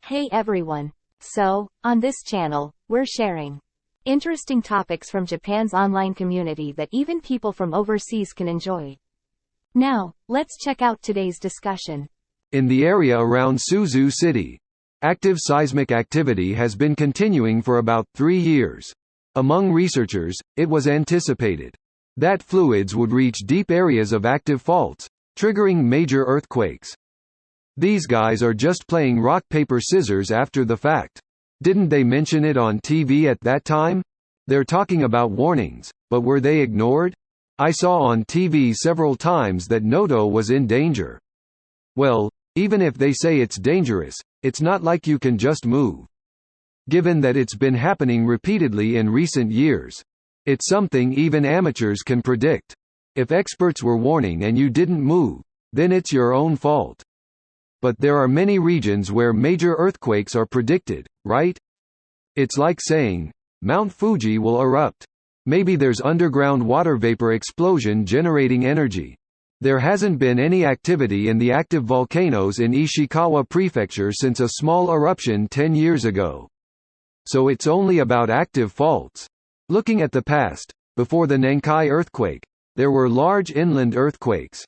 Hey everyone. So, on this channel, we're sharing interesting topics from Japan's online community that even people from overseas can enjoy. Now, let's check out today's discussion. In the area around Suzu City, active seismic activity has been continuing for about 3 years. Among researchers, it was anticipated that fluids would reach deep areas of active faults, triggering major earthquakes. These guys are just playing rock paper scissors after the fact. Didn't they mention it on TV at that time? They're talking about warnings, but were they ignored? I saw on TV several times that Noto was in danger. Well, even if they say it's dangerous, it's not like you can just move. Given that it's been happening repeatedly in recent years, it's something even amateurs can predict. If experts were warning and you didn't move, then it's your own fault. But there are many regions where major earthquakes are predicted, right? It's like saying, Mount Fuji will erupt. Maybe there's underground water vapor explosion generating energy. There hasn't been any activity in the active volcanoes in Ishikawa Prefecture since a small eruption 10 years ago. So it's only about active faults. Looking at the past, before the Nankai earthquake, there were large inland earthquakes.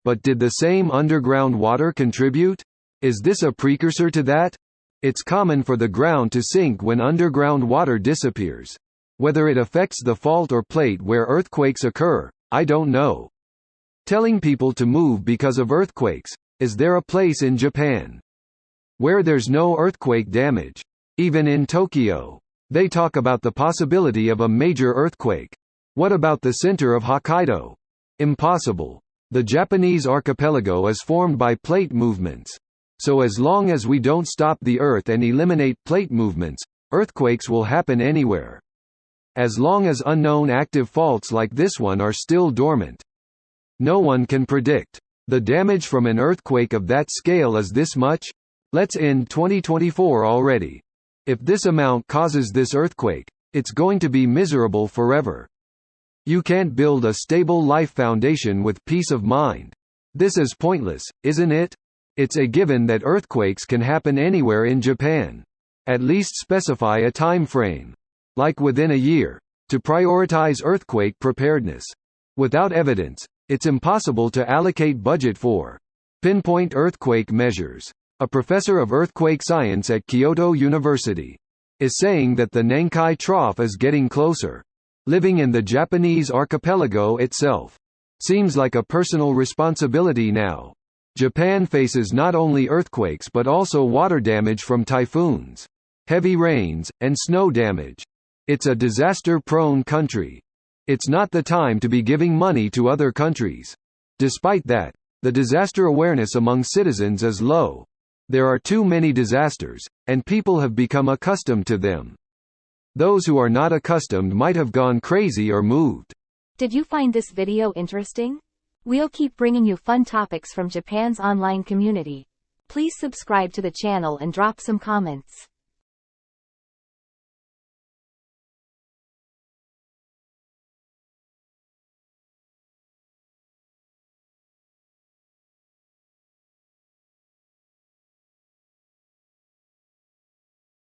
But did the same underground water contribute? Is this a precursor to that? It's common for the ground to sink when underground water disappears. Whether it affects the fault or plate where earthquakes occur, I don't know. Telling people to move because of earthquakes, is there a place in Japan where there's no earthquake damage? Even in Tokyo, they talk about the possibility of a major earthquake. What about the center of Hokkaido? Impossible. The Japanese archipelago is formed by plate movements. So as long as we don't stop the Earth and eliminate plate movements, earthquakes will happen anywhere. As long as unknown active faults like this one are still dormant. No one can predict. The damage from an earthquake of that scale is this much? Let's end 2024 already. If this amount causes this earthquake, it's going to be miserable forever. You can't build a stable life foundation with peace of mind. This is pointless, isn't it? It's a given that earthquakes can happen anywhere in Japan. At least specify a time frame, like within a year, to prioritize earthquake preparedness. Without evidence, it's impossible to allocate budget for pinpoint earthquake measures. A professor of earthquake science at Kyoto University is saying that the Nankai Trough is getting closer. Living in the Japanese archipelago itself seems like a personal responsibility now. Japan faces not only earthquakes but also water damage from typhoons, heavy rains, and snow damage. It's a disaster-prone country. It's not the time to be giving money to other countries. Despite that, the disaster awareness among citizens is low. There are too many disasters, and people have become accustomed to them. Those who are not accustomed might have gone crazy or moved. Did you find this video interesting? We'll keep bringing you fun topics from Japan's online community. Please subscribe to the channel and drop some comments.